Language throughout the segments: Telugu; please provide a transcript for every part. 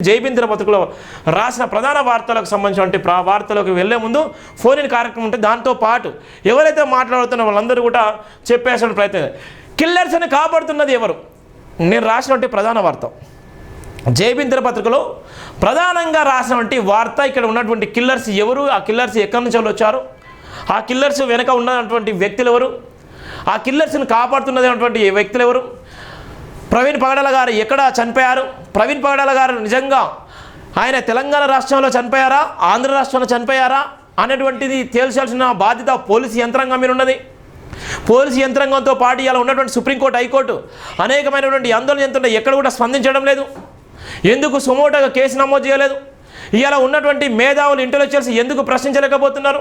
జైబీన్ దినపత్రికలో రాసిన ప్రధాన వార్తలకు సంబంధించిన వార్తలకు వెళ్ళే ముందు ఫోన్ ఇన్ కార్యక్రమం ఉంటే దాంతో పాటు ఎవరైతే మాట్లాడుతున్న వాళ్ళందరూ కూడా చెప్పేసిన ప్రయత్నం. కిల్లర్స్ని కాపాడుతున్నది ఎవరు? నేను రాసినటువంటి ప్రధాన వార్త జైబీన్ దినపత్రికలో ప్రధానంగా రాసినటువంటి వార్త ఇక్కడ ఉన్నటువంటి కిల్లర్స్ ఎవరు, ఆ కిల్లర్స్ ఎక్కడి నుంచి వచ్చారు, ఆ కిల్లర్స్ వెనక ఉన్నటువంటి వ్యక్తులు ఎవరు, ఆ కిల్లర్స్ని కాపాడుతున్నటువంటి వ్యక్తులు ఎవరు, ప్రవీణ్ పగడాల గారు ఎక్కడ చనిపోయారు, ప్రవీణ్ పగడాల గారు నిజంగా ఆయన తెలంగాణ రాష్ట్రంలో చనిపోయారా, ఆంధ్ర రాష్ట్రంలో చనిపోయారా అనేటువంటిది తేల్చాల్సిన బాధ్యత పోలీసు యంత్రాంగం మీద ఉన్నది. పోలీసు యంత్రాంగంతో పాటు ఇలా ఉన్నటువంటి సుప్రీంకోర్టు, హైకోర్టు అనేకమైనటువంటి ఆందోళన చెందుతుంటే ఎక్కడ కూడా స్పందించడం లేదు. ఎందుకు సుమోటోగా కేసు నమోదు చేయలేదు? ఇలా ఉన్నటువంటి మేధావులు, ఇంటెలెక్చువల్స్ ఎందుకు ప్రశ్నించలేకపోతున్నారు?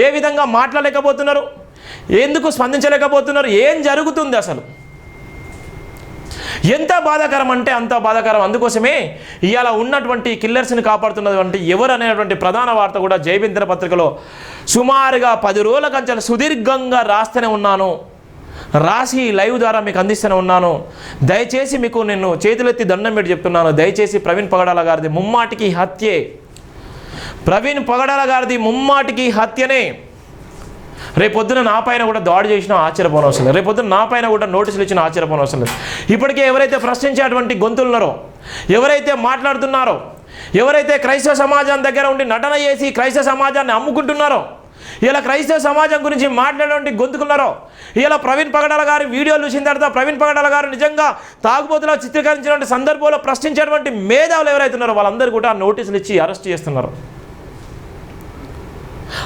ఏ విధంగా మాట్లాడలేకపోతున్నారు? ఎందుకు స్పందించలేకపోతున్నారు? ఏం జరుగుతుంది అసలు? ఎంత బాధాకరం అంటే అంత బాధాకరం. అందుకోసమే ఇవాళ ఉన్నటువంటి కిల్లర్స్ని కాపాడుతున్నటువంటి ఎవరు అనేటువంటి ప్రధాన వార్త కూడా జైబీన్ దినపత్రికలో సుమారుగా 10 రోజుల కంచెలు సుదీర్ఘంగా రాస్తూనే ఉన్నాను, రాసి లైవ్ ద్వారా మీకు అందిస్తూనే ఉన్నాను. దయచేసి మీకు నేను చేతులెత్తి దండం పెట్టి చెప్తున్నాను, దయచేసి ప్రవీణ్ పగడాల గారిది ముమ్మాటికి హత్యే. ప్రవీణ్ పగడాల గారిది ముమ్మాటికి హత్యనే. రేపొద్దున నా పైన కూడా దాడి చేసినా ఆశ్చర్యపోనవసరం లేదు, రేపొద్దున నా పైన కూడా నోటీసులు ఇచ్చినా ఆశ్చర్యపోనవసరం లేదు. ఇప్పటికే ఎవరైతే ప్రశ్నించేటువంటి గొంతులున్నారో, ఎవరైతే మాట్లాడుతున్నారో, ఎవరైతే క్రైస్తవ సమాజం దగ్గర ఉండి నటన చేసి క్రైస్తవ సమాజాన్ని అమ్ముకుంటున్నారో, ఇలా క్రైస్తవ సమాజం గురించి మాట్లాడేటువంటి గొంతుకున్నారో, ఇలా ప్రవీణ్ పగడాల గారి వీడియోలు చూసిన తర్వాత ప్రవీణ్ పగడాల గారు నిజంగా తాగుబోతులో చిత్రీకరించినటువంటి సందర్భంలో ప్రశ్నించేటువంటి మేధావులు ఎవరైతే ఉన్నారో వాళ్ళందరూ కూడా నోటీసులు ఇచ్చి అరెస్ట్ చేస్తున్నారు.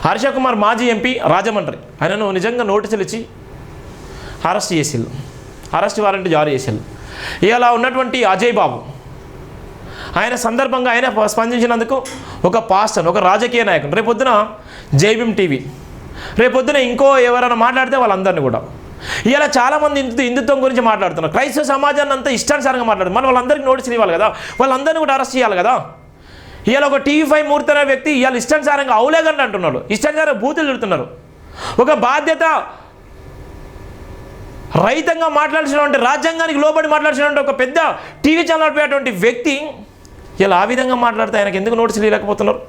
హర్ష కుమార్ మాజీ ఎంపీ రాజమండ్రి, ఆయనను నిజంగా నోటీసులు ఇచ్చి అరెస్ట్ చేసిళ్ళు, అరెస్ట్ వారెంట్ జారీ చేసిళ్ళు. ఇలా ఉన్నటువంటి అజయ్ బాబు, ఆయన సందర్భంగా ఆయన స్పందించినందుకు ఒక పాస్టర్, ఒక రాజకీయ నాయకుడు, రేపొద్దున జైబీమ్ టీవీ, రేపొద్దున ఇంకో ఎవరైనా మాట్లాడితే వాళ్ళందరినీ కూడా ఇలా చాలామంది హిందుత్వం గురించి మాట్లాడుతున్నారు, క్రైస్తవ సమాజాన్ని అంతా ఇష్టానుసారంగా మాట్లాడుతున్నారు. మనం వాళ్ళందరికీ నోటీసులు ఇవ్వాలి కదా, వాళ్ళందరినీ కూడా అరెస్ట్ చేయాలి కదా. ఇవాళ ఒక TV5 మూర్తి అనే వ్యక్తి ఇవాళ ఇష్టానుసారంగా అవులేగండి అంటున్నాడు, ఇష్టానుసారంగా బూతులు తిడుతున్నారు. ఒక బాధ్యత రహితంగా మాట్లాడాల్సినటువంటి, రాజ్యాంగానికి లోబడి మాట్లాడాల్సినటువంటి ఒక పెద్ద టీవీ ఛానల్ నడిపేటువంటి వ్యక్తి ఇలా ఆ విధంగా మాట్లాడితే ఆయనకు ఎందుకు నోటీసులు ఇవ్వలేకపోతున్నారు?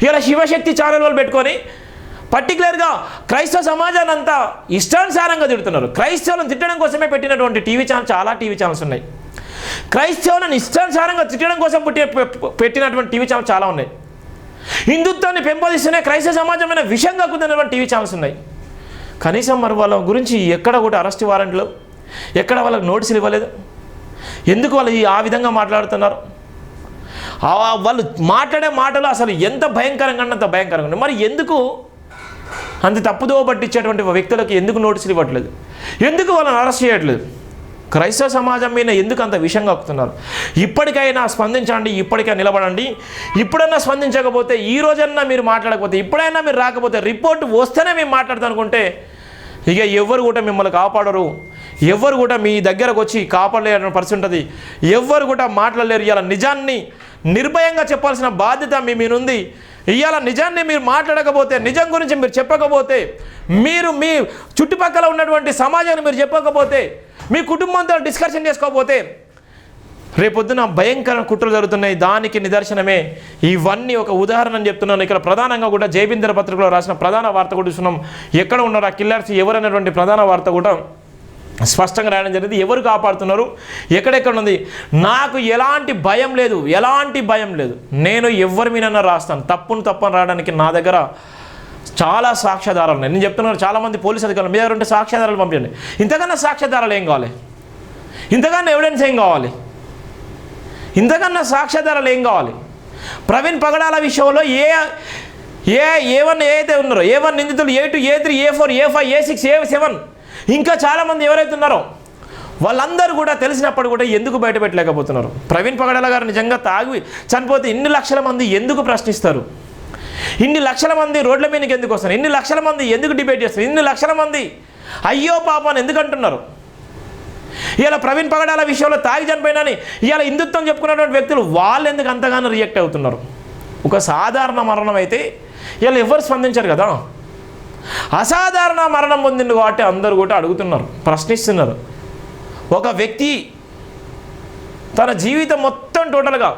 ఇలా శివశక్తి ఛానల్ వాళ్ళు పెట్టుకొని పర్టికులర్గా క్రైస్తవ సమాజాన్ని అంతా ఇష్టానుసారంగా తిడుతున్నారు. క్రైస్తవులను తిట్టడం కోసమే పెట్టినటువంటి టీవీ ఛానల్, చాలా టీవీ ఛానల్స్ ఉన్నాయి. క్రైస్తవులను ఇష్టానుసారంగా తిట్టడం కోసం పెట్టినటువంటి టీవీ ఛానల్ చాలా ఉన్నాయి. హిందుత్వాన్ని పెంపొందిస్తూనే క్రైస్తవ సమాజమైన విషంగా కుదిరినటువంటి టీవీ ఛానల్స్ ఉన్నాయి. కనీసం మరి వాళ్ళ గురించి ఎక్కడ కూడా అరెస్ట్ వారెంట్లు, ఎక్కడ వాళ్ళకి నోటీసులు ఇవ్వలేదు. ఎందుకు వాళ్ళు ఆ విధంగా మాట్లాడుతున్నారు? వాళ్ళు మాట్లాడే మాటలు అసలు ఎంత భయంకరంగా అంత భయంకరంగా ఉన్నాయి. మరి ఎందుకు అంత తప్పుదో పట్టించేటువంటి వ్యక్తులకు ఎందుకు నోటీసులు ఇవ్వట్లేదు? ఎందుకు వాళ్ళని అరెస్ట్ చేయట్లేదు? క్రైస్తవ సమాజం మీద ఎందుకు అంత విషంగా ఎక్కుతున్నారు? ఇప్పటికైనా స్పందించండి, ఇప్పటికైనా నిలబడండి. ఇప్పుడైనా స్పందించకపోతే, ఈ రోజన్నా మీరు మాట్లాడకపోతే, ఇప్పుడైనా మీరు రాకపోతే, రిపోర్ట్ వస్తేనే మేము మాట్లాడతాం అనుకుంటే ఇక ఎవరు కూడా మిమ్మల్ని కాపాడరు, ఎవరు కూడా మీ దగ్గరకు వచ్చి కాపాడలేని పరిస్థితి ఉంటుంది, ఎవరు కూడా మాట్లాడలేరు. ఇవాళ నిజాన్ని నిర్భయంగా చెప్పాల్సిన బాధ్యత మీ ఉంది. ఇవాళ నిజాన్ని మీరు మాట్లాడకపోతే, నిజం గురించి మీరు చెప్పకపోతే, మీరు మీ చుట్టుపక్కల ఉన్నటువంటి సమాజాన్ని మీరు చెప్పకపోతే, మీ కుటుంబంతో డిస్కషన్ చేసుకోకపోతే రేపొద్దున భయంకర కుట్రలు జరుగుతున్నాయి. దానికి నిదర్శనమే ఇవన్నీ. ఒక ఉదాహరణ అని చెప్తున్నాను. ఇక్కడ ప్రధానంగా కూడా జైబీన్ దినపత్రికలో రాసిన ప్రధాన వార్త కూడా చూస్తున్నాం. ఎక్కడ ఉన్నారు ఆ కిల్లర్స్ ఎవరనేటువంటి ప్రధాన వార్త కూడా స్పష్టంగా రాయడం జరిగింది. ఎవరు కాపాడుతున్నారు, ఎక్కడెక్కడ ఉంది? నాకు ఎలాంటి భయం లేదు, ఎలాంటి భయం లేదు. నేను ఎవరి మీదన్నా రాస్తాను. తప్పని రాయడానికి నా దగ్గర చాలా సాక్ష్యాధారాలు ఉన్నాయి. నేను చెప్తున్నాను, చాలామంది పోలీసు అధికారులు మీ దగ్గర ఉంటే సాక్ష్యాధారాలు పంపించండి. ఇంతకన్నా సాక్ష్యాధారాలు ఏం కావాలి? ఇంతకన్నా ఎవిడెన్స్ ఏం కావాలి? ఇంతకన్నా సాక్ష్యాధారాలు ఏం కావాలి? ప్రవీణ్ పగడాల విషయంలో A1 ఏదైతే ఉన్నారో, A1 నిందితులు, A2, A3, A4, A5, A6, A7 ఇంకా చాలామంది ఎవరైతే ఉన్నారో వాళ్ళందరూ కూడా తెలిసినప్పుడు కూడా ఎందుకు బయట పెట్టలేకపోతున్నారు? ప్రవీణ్ పగడాల గారు నిజంగా తాగి చనిపోతే ఇన్ని లక్షల మంది ఎందుకు ప్రశ్నిస్తారు? ఇన్ని లక్షల మంది రోడ్ల మీదకి ఎందుకు వస్తారు? ఇన్ని లక్షల మంది ఎందుకు డిబేట్ చేస్తారు? ఇన్ని లక్షల మంది అయ్యో పాపని ఎందుకు అంటున్నారు? ఇలా ప్రవీణ్ పగడాల విషయంలో తాగి చనిపోయినని ఇలా హిందుత్వం చెప్పుకున్నటువంటి వ్యక్తులు వాళ్ళు ఎందుకు అంతగానో రియాక్ట్ అవుతున్నారు? ఒక సాధారణ మరణం అయితే ఇలా ఎవరు స్పందించారు కదా. అసాధారణ మరణం పొందింది కాబట్టి అందరూ కూడా అడుగుతున్నారు, ప్రశ్నిస్తున్నారు. ఒక వ్యక్తి తన జీవితం మొత్తం టోటల్గా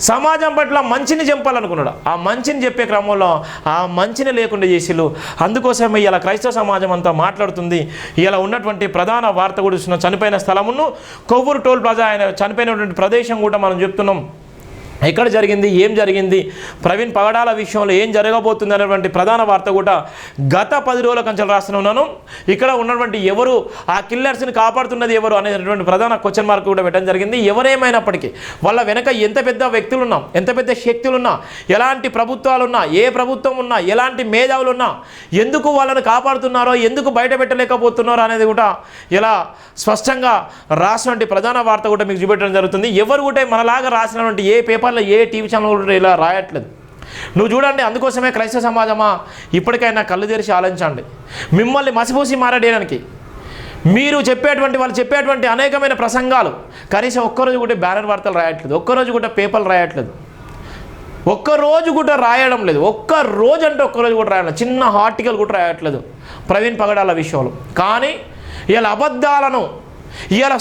సమాజం పట్ల మంచిని చెప్పాలనుకున్నాడు. ఆ మంచిని చెప్పే క్రమంలో ఆ మంచిని లేకుండా చేసిళ్ళు. అందుకోసమే ఇలా క్రైస్తవ సమాజం అంతా మాట్లాడుతుంది. ఇలా ఉన్నటువంటి ప్రధాన వార్త కూడా చూసిన చనిపోయిన స్థలమును కొవ్వూరు టోల్ ప్లాజా ఆయన చనిపోయినటువంటి ప్రదేశం కూడా మనం చెప్తున్నాం. ఎక్కడ జరిగింది, ఏం జరిగింది, ప్రవీణ్ పగడాల విషయంలో ఏం జరగబోతుంది అనేటువంటి ప్రధాన వార్త కూడా గత 10 రోజుల కంచెలు రాస్తున్నాను. ఇక్కడ ఉన్నటువంటి ఎవరు ఆ కిల్లర్స్ని కాపాడుతున్నది ఎవరు అనేటువంటి ప్రధాన క్వశ్చన్ మార్క్ కూడా పెట్టడం జరిగింది. ఎవరేమైనప్పటికీ వాళ్ళ వెనక ఎంత పెద్ద వ్యక్తులున్నా, ఎంత పెద్ద శక్తులున్నా, ఎలాంటి ప్రభుత్వాలున్నా, ఏ ప్రభుత్వం ఉన్నా, ఎలాంటి మేధావులున్నా, ఎందుకు వాళ్ళని కాపాడుతున్నారో, ఎందుకు బయట పెట్టలేకపోతున్నారో అనేది కూడా ఇలా స్పష్టంగా రాసినటువంటి ప్రధాన వార్త కూడా మీకు చూపెట్టడం జరుగుతుంది. ఎవరు కూడా మనలాగా రాసినటువంటి ఏ పేపర్లో ఏ టీవీ ఛానల్ కూడా ఇలా రాయట్లేదు. నువ్వు చూడండి. అందుకోసమే క్రైస్తవ సమాజమా ఇప్పటికైనా కళ్ళు తెరిచి ఆలోచించండి. మిమ్మల్ని మసిపూసి మారడేయడానికి మీరు వాళ్ళు చెప్పేటువంటి అనేకమైన ప్రసంగాలు కనీసం ఒక్కరోజు కూడా బ్యానర్ వార్తలు రాయట్లేదు, ఒక్కరోజు కూడా పేపర్లు రాయట్లేదు, ఒక్కరోజు కూడా రాయడం లేదు. ఒక్కరోజు అంటే ఒక్కరోజు కూడా రాయడం, చిన్న ఆర్టికల్ కూడా రాయట్లేదు ప్రవీణ్ పగడాల విషయంలో. కానీ ఇలా అబద్ధాలను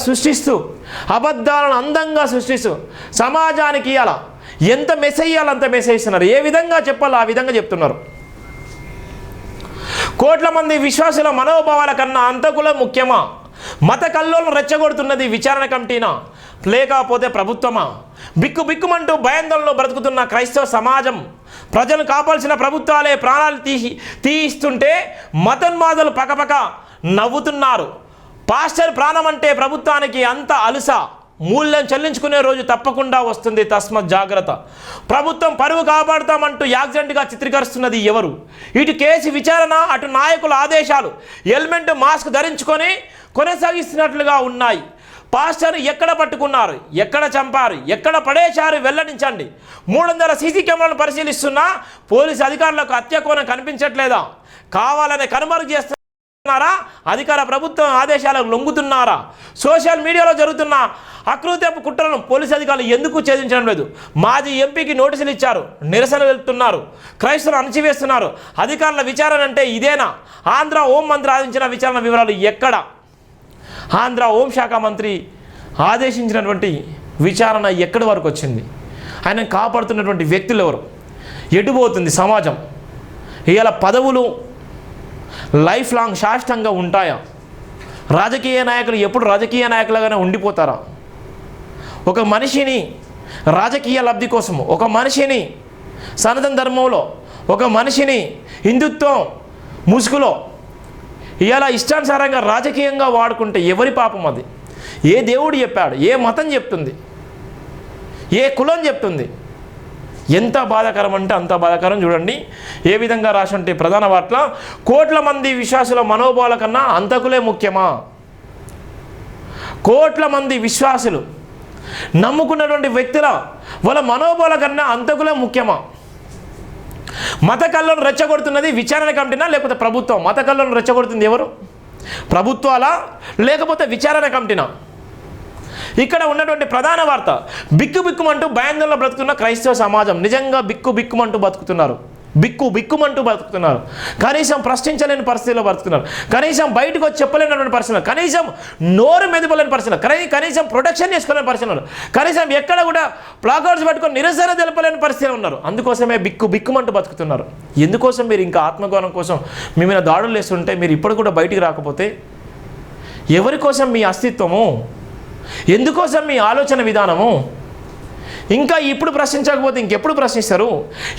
సృష్టిస్తూ, అబద్ధాలను అందంగా సృష్టిస్తూ సమాజానికి ఇలా ఎంత మెసేజ్ ఇవ్వాలో అంత మెసేజ్ ఇస్తున్నారు. ఏ విధంగా చెప్పాలో ఆ విధంగా చెప్తున్నారు. కోట్ల మంది విశ్వాసుల మనోభావాల కన్నా అంతకుల ముఖ్యమా? మత కల్లోలను రెచ్చగొడుతున్నది విచారణ కమిటీనా లేకపోతే ప్రభుత్వమా? బిక్కుమంటూ భయాందోళనలో బ్రతుకుతున్న క్రైస్తవ సమాజం, ప్రజలు కాపాల్సిన ప్రభుత్వాలే ప్రాణాలు తీయిస్తుంటే మతోన్మాదులు పకపక నవ్వుతున్నారు. పాస్టర్ ప్రాణం అంటే ప్రభుత్వానికి అంత అలుస, మూల్యం చెల్లించుకునే రోజు తప్పకుండా వస్తుంది, తస్మత్ జాగ్రత్త. ప్రభుత్వం పరువు కాపాడుతామంటూ యాక్సిడెంట్గా చిత్రీకరిస్తున్నది ఎవరు? ఇటు కేసు విచారణ, అటు నాయకుల ఆదేశాలు హెల్మెట్ మాస్క్ ధరించుకొని కొనసాగిస్తున్నట్లుగా ఉన్నాయి. పాస్టర్ని ఎక్కడ పట్టుకున్నారు, ఎక్కడ చంపారు, ఎక్కడ పడేశారు వెల్లడించండి. 300 సీసీ కెమెరాలను పరిశీలిస్తున్నా పోలీసు అధికారులకు హత్యాకోణం కనిపించట్లేదా? కావాలనే కనుమరుగు చేస్తున్నారు. అధికార ప్రభుత్వం ఆదేశాలకు లొంగుతున్నారా? సోషల్ మీడియాలో జరుగుతున్న అకృత్యపు కుట్రలను పోలీసు అధికారులు ఎందుకు ఛేదించడం లేదు? మాజీ ఎంపీకి నోటీసులు ఇచ్చారు, నిరసన వెళ్తున్నారు, క్రైస్తవులు అణచివేస్తున్నారు. అధికారుల విచారణ అంటే ఇదేనా? ఆంధ్ర హోంమంత్రి ఆదేశించిన విచారణ వివరాలు ఎక్కడ? ఆంధ్ర హోంశాఖ మంత్రి ఆదేశించినటువంటి విచారణ ఎక్కడి వరకు వచ్చింది? ఆయన కాపాడుతున్నటువంటి వ్యక్తులు ఎవరు? ఎటుపోతుంది సమాజం? ఇవాళ పదవులు లైఫ్ లాంగ్ శాశ్వతంగా ఉంటాయా? రాజకీయ నాయకులు ఎప్పుడు రాజకీయ నాయకులుగానే ఉండిపోతారా? ఒక మనిషిని రాజకీయ లబ్ధి కోసము, ఒక మనిషిని సనాతన ధర్మంలో, ఒక మనిషిని హిందుత్వం ముసుగులో ఇలా ఇష్టానుసారంగా రాజకీయంగా వాడుకుంటే ఎవరి పాపం అది? ఏ దేవుడు చెప్పాడు? ఏ మతం చెప్తుంది? ఏ కులం చెప్తుంది? ఎంత బాధాకరం అంటే అంత బాధాకరం. చూడండి ఏ విధంగా రాసంటే ప్రధాన వార్త, కోట్ల మంది విశ్వాసుల మనోభావాల కన్నా అంతకులే ముఖ్యమా? కోట్ల మంది విశ్వాసులు నమ్ముకున్నటువంటి వ్యక్తుల వాళ్ళ మనోభావాల కన్నా అంతకులే ముఖ్యమా? మత కళ్ళను రెచ్చగొడుతున్నది విచారణ కమిటీనా లేకపోతే ప్రభుత్వం? మత కళ్ళను రెచ్చగొడుతుంది ఎవరు? ప్రభుత్వాలా లేకపోతే విచారణ కమిటీనా? ఇక్కడ ఉన్నటువంటి ప్రధాన వార్త, బిక్కుమంటూ భయాందోళనలో బ్రతుకుతున్న క్రైస్తవ సమాజం. నిజంగా బిక్కుమంటూ బతుకుతున్నారు. కనీసం ప్రశ్నించలేని పరిస్థితిలో బ్రతుకుతున్నారు. కనీసం బయటకు వచ్చి చెప్పలేనటువంటి పరిస్థితులు, కనీసం నోరు మెదపలేని పరిస్థితులు, కనీసం ప్రొటెక్షన్ చేసుకోలేని పరిస్థితులు, కనీసం ఎక్కడ కూడా ప్లాకార్డ్స్ పట్టుకొని నిరసన తెలపలేని పరిస్థితులు ఉన్నారు. అందుకోసమే బిక్కుమంటూ బతుకుతున్నారు. ఎందుకోసం? మీరు ఇంకా ఆత్మగౌరవం కోసం మీ మీద దాడులు వేస్తుంటే మీరు ఇప్పుడు కూడా బయటికి రాకపోతే ఎవరి కోసం మీ అస్తిత్వము? ఎందుకోసం మీ ఆలోచన విధానము? ఇంకా ఇప్పుడు ప్రశ్నించకపోతే ఇంకెప్పుడు ప్రశ్నిస్తారు?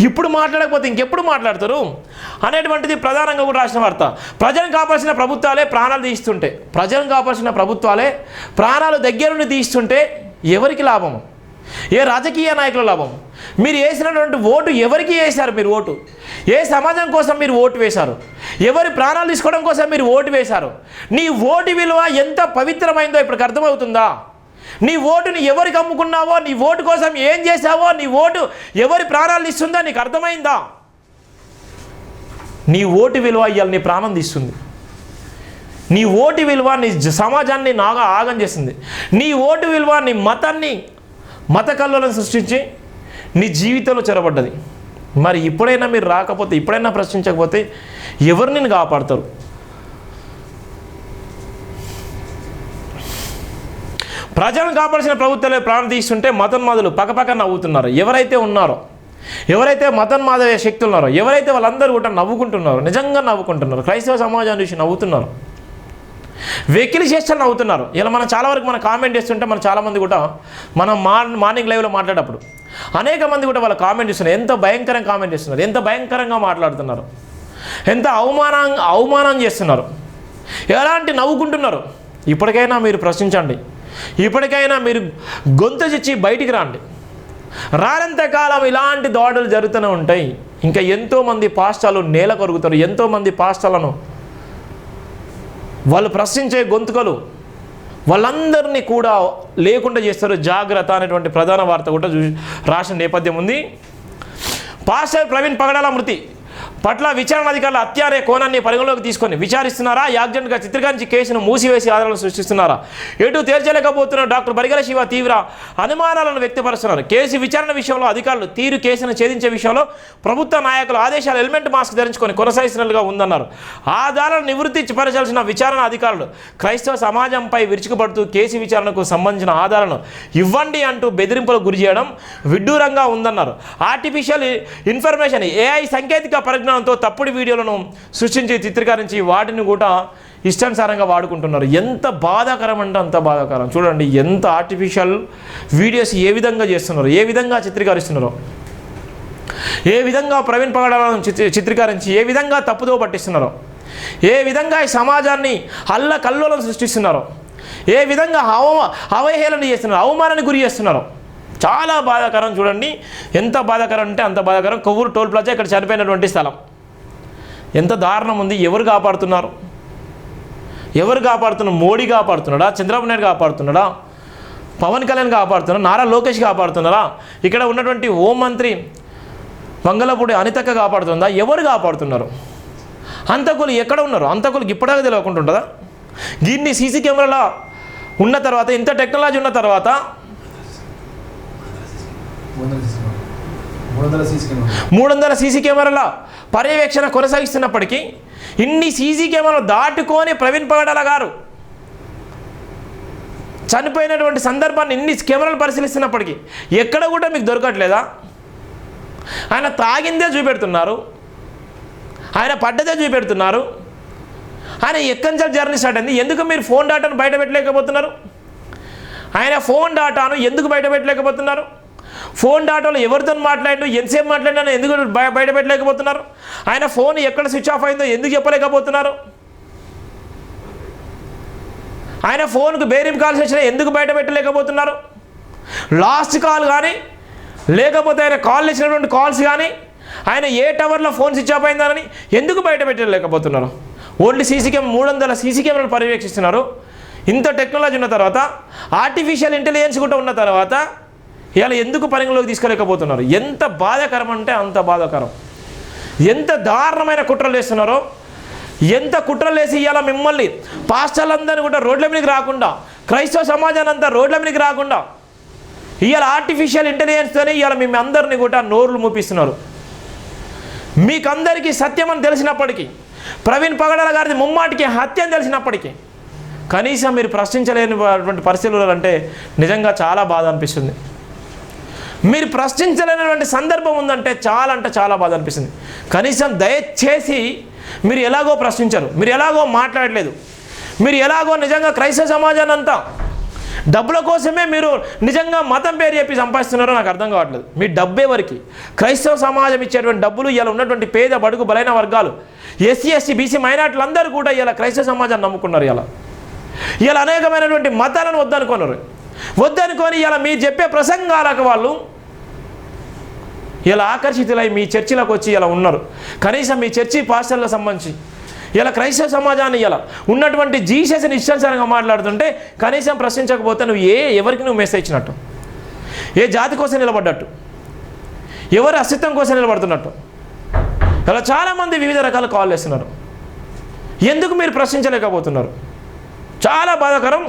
ఇప్పుడు మాట్లాడకపోతే ఇంకెప్పుడు మాట్లాడతారు అనేటువంటిది ప్రధానంగా కూడా రాసిన వార్త. ప్రజలను కాపాల్సిన ప్రభుత్వాలే ప్రాణాలు తీస్తుంటే, ప్రాణాలు దగ్గర నుండి తీస్తుంటే ఎవరికి లాభము? ఏ రాజకీయ నాయకుల లాభం? మీరు వేసినటువంటి ఓటు ఎవరికి వేశారు? మీరు ఓటు ఏ సమాజం కోసం మీరు ఓటు వేశారు? ఎవరి ప్రాణాలు తీసుకోవడం కోసం మీరు ఓటు వేశారు? నీ ఓటు విలువ ఎంత పవిత్రమైందో ఇప్పటికి అర్థమవుతుందా? నీ ఓటుని ఎవరికి అమ్ముకున్నావో, నీ ఓటు కోసం ఏం చేశావో, నీ ఓటు ఎవరి ప్రాణాలు ఇస్తుందో నీకు అర్థమైందా? నీ ఓటు విలువ ఇవాళ నీ ప్రాణం తీస్తుంది. నీ ఓటు విలువ నీ సమాజాన్ని ఆగం చేస్తుంది. నీ ఓటు విలువ నీ మత కల్లోలను సృష్టించి నీ జీవితంలో చెరబడ్డది. మరి ఇప్పుడైనా మీరు రాకపోతే, ఇప్పుడైనా ప్రశ్నించకపోతే ఎవరు నిన్ను కాపాడతారు? ప్రజలను కాపాల్సిన ప్రభుత్వాలే ప్రాణం తీస్తుంటే మతోన్మాదులు పక్కపక్క నవ్వుతున్నారు. ఎవరైతే ఉన్నారో, ఎవరైతే మతోన్మాద శక్తులు ఉన్నారో, ఎవరైతే వాళ్ళందరూ కూడా నవ్వుకుంటున్నారో, నిజంగా నవ్వుకుంటున్నారు, క్రైస్తవ సమాజాన్ని చూసి నవ్వుతున్నారు, వెకిలి చేష్టలు నవ్వుతున్నారు. ఇలా మనం చాలా వరకు మనం కామెంట్ చేస్తుంటే మనం చాలామంది కూడా మనం మార్నింగ్ లైవ్లో మాట్లాడేటప్పుడు అనేక మంది కూడా వాళ్ళు కామెంట్ చేస్తున్నారు. ఎంత భయంకరంగా కామెంట్ చేస్తున్నారు, ఎంత భయంకరంగా మాట్లాడుతున్నారు, ఎంత అవమానం చేస్తున్నారు, ఎలాంటి నవ్వుకుంటున్నారు. ఇప్పటికైనా మీరు ప్రశ్నించండి, ఇప్పటికైనా మీరు గొంతు చిచ్చి బయటికి రండి. రానంతకాలం ఇలాంటి దాడులు జరుగుతూనే ఉంటాయి. ఇంకా ఎంతోమంది పాస్టర్లు నేల కొరుగుతారు, ఎంతోమంది పాస్టర్లను వాళ్ళు ప్రశ్నించే గొంతుకలు వాళ్ళందరినీ కూడా లేకుండా చేస్తారు. జాగ్రత్త అనేటువంటి ప్రధాన వార్త కూడా రాసిన నేపథ్యం ఉంది. పాస్టర్ ప్రవీణ్ పగడాల మృతి పట్ల విచారణాధికారులు హత్యారే కోణాన్ని పరిగణలోకి తీసుకొని విచారిస్తున్నారా? యాక్సిడెంట్గా చిత్రీకరించి కేసును మూసివేసి ఆధారాలు సృష్టిస్తున్నారా? ఎటు తేల్చలేకపోతున్న డాక్టర్ బరిగల శివ తీవ్ర అనుమానాలను వ్యక్తపరుస్తున్నారు. కేసు విచారణ విషయంలో అధికారులు కేసును ఛేదించే విషయంలో ప్రభుత్వ నాయకులు ఆదేశాలు హెల్మెట్ మాస్క్ ధరించుకొని కొనసాగిస్తున్నట్లుగా ఉందన్నారు. ఆధారాలను నివృత్తి పరచాల్సిన విచారణ అధికారులు క్రైస్తవ సమాజంపై విరుచుకుపడుతూ కేసు విచారణకు సంబంధించిన ఆధారాలను ఇవ్వండి అంటూ బెదిరింపులకు గురి చేయడం విడ్డూరంగా ఉందన్నారు. ఆర్టిఫిషియల్ ఇన్ఫర్మేషన్ AI సాంకేతిక పరిజ్ఞానంతో తప్పుడు వీడియోలను సృష్టించి చిత్రీకరించి వాటిని కూడా ఇష్టానుసారంగా వాడుకుంటున్నారు. ఎంత బాధాకరం అంటే అంత బాధాకరం. చూడండి ఎంత ఆర్టిఫిషియల్ వీడియోస్ ఏ విధంగా చేస్తున్నారు, ఏ విధంగా చిత్రీకరిస్తున్నారో, ఏ విధంగా ప్రవీణ్ పగడాలను చిత్రీకరించి ఏ విధంగా తప్పుదో పట్టిస్తున్నారో, ఏ విధంగా ఈ సమాజాన్ని అల్లకల్లోలం సృష్టిస్తున్నారో, ఏ విధంగా అవహేళన చేస్తున్నారు, అవమానానికి గురి చేస్తున్నారు. చాలా బాధాకరం. చూడండి ఎంత బాధాకరం అంటే అంత బాధాకరం. కొవ్వూరు టోల్ ప్లాజా ఇక్కడ చనిపోయినటువంటి స్థలం ఎంత దారుణం ఉంది. ఎవరు కాపాడుతున్నారు? ఎవరు కాపాడుతున్నారు? మోడీ కాపాడుతున్నాడా? చంద్రబాబు నాయుడు కాపాడుతున్నాడా? పవన్ కళ్యాణ్ కాపాడుతున్నారా? నారా లోకేష్ కాపాడుతున్నారా? ఇక్కడ ఉన్నటువంటి హోంమంత్రి మంగళపూడి అనితక్క కాపాడుతుందా? ఎవరు కాపాడుతున్నారు? హంతకులు ఎక్కడ ఉన్నారు? హంతకులకు ఇప్పటిదాకా తెలియకుండా ఉంటుందా? దీన్ని సీసీ కెమెరాలో ఉన్న తర్వాత, ఇంత టెక్నాలజీ ఉన్న తర్వాత 300 సీసీ కెమెరాల పర్యవేక్షణ కొనసాగిస్తున్నప్పటికీ, ఇన్ని సీసీ కెమెరాలు దాటుకొని ప్రవీణ్ పగడాల గారు చనిపోయినటువంటి సందర్భాన్ని ఇన్ని కెమెరాలు పరిశీలిస్తున్నప్పటికీ ఎక్కడ కూడా మీకు దొరకట్లేదా? ఆయన తాగిందే చూపెడుతున్నారు, ఆయన పడ్డదే చూపెడుతున్నారు, ఆయన ఎక్కడి నుంచి జర్నీ స్టార్ట్ అయింది. ఎందుకు మీరు ఫోన్ డాటాను బయట పెట్టలేకపోతున్నారు? ఆయన ఫోన్ డాటాను ఎందుకు బయట పెట్టలేకపోతున్నారు? ఫోన్ డాటాలో ఎవరితో మాట్లాడు, ఎంతసేపు మాట్లాడినా ఎందుకు బయట పెట్టలేకపోతున్నారు? ఆయన ఫోన్ ఎక్కడ స్విచ్ ఆఫ్ అయిందో ఎందుకు చెప్పలేకపోతున్నారు? ఆయన ఫోన్కు బేరింపు కాల్స్ వచ్చినా ఎందుకు బయట పెట్టలేకపోతున్నారు? లాస్ట్ కాల్ కానీ, లేకపోతే ఆయన కాల్ ఇచ్చినటువంటి కాల్స్ కానీ, ఆయన ఏ టవర్లో ఫోన్ స్విచ్ ఆఫ్ అయిందని ఎందుకు బయట పెట్టలేకపోతున్నారు? ఓన్లీ 300 సీసీ కెమెరాలు పర్యవేక్షిస్తున్నారు. ఇంత టెక్నాలజీ ఉన్న తర్వాత, ఆర్టిఫిషియల్ ఇంటెలిజెన్స్ కూడా ఉన్న తర్వాత ఇలా ఎందుకు పరిగణలోకి తీసుకోలేకపోతున్నారు? ఎంత బాధాకరం అంటే అంత బాధాకరం. ఎంత దారుణమైన కుట్రలు వేస్తున్నారో, ఎంత కుట్రలు వేసి ఇవాళ మిమ్మల్ని పాస్టర్లందరినీ కూడా రోడ్ల మీదకి రాకుండా, క్రైస్తవ సమాజాన్ని అంతా రోడ్ల మీదకి రాకుండా ఇవాళ ఆర్టిఫిషియల్ ఇంటెలిజెన్స్తోనే ఇవాళ మేము అందరినీ కూడా నోర్లు మూపిస్తున్నారు. మీకందరికీ సత్యం అని తెలిసినప్పటికీ, ప్రవీణ్ పగడాల గారిది ముమ్మాటికి హత్య అని తెలిసినప్పటికీ కనీసం మీరు ప్రశ్నించలేనటువంటి పరిస్థితులు అంటే నిజంగా చాలా బాధ అనిపిస్తుంది. మీరు ప్రశ్నించలేనటువంటి సందర్భం ఉందంటే చాలా బాధ అనిపిస్తుంది. కనీసం దయచేసి మీరు ఎలాగో ప్రశ్నించరు, మీరు ఎలాగో మాట్లాడలేదు, మీరు ఎలాగో నిజంగా క్రైస్తవ సమాజాన్ని అంతా డబ్బుల కోసమే మీరు నిజంగా మతం పేరు చెప్పి సంపాదిస్తున్నారో నాకు అర్థం కావట్లేదు. మీ డబ్బే వరకు క్రైస్తవ సమాజం ఇచ్చేటువంటి డబ్బులు ఇలా ఉన్నటువంటి పేద బడుగు బలైన వర్గాలు, SC ST BC మైనార్టీలు అందరూ కూడా ఇలా క్రైస్తవ సమాజాన్ని నమ్ముకున్నారు. ఇలా అనేకమైనటువంటి మతాలను వద్దనుకొని ఇలా మీరు చెప్పే ప్రసంగాలకు వాళ్ళు ఇలా ఆకర్షితులై మీ చర్చిలకు వచ్చి ఇలా ఉన్నారు. కనీసం మీ చర్చి పాస్టర్లకు సంబంధించి ఇలా క్రైస్తవ సమాజాన్ని ఇలా ఉన్నటువంటి జీసస్ని ఇష్టానుసారంగా మాట్లాడుతుంటే కనీసం ప్రశ్నించకపోతే నువ్వు ఎవరికి నువ్వు మెసేజ్ ఇచ్చినట్టు, ఏ జాతి కోసం నిలబడ్డట్టు, ఎవరి అస్తిత్వం కోసం నిలబడుతున్నట్టు ఇలా చాలామంది వివిధ రకాల కాల్ చేస్తున్నారు. ఎందుకు మీరు ప్రశ్నించలేకపోతున్నారు? చాలా బాధాకరం.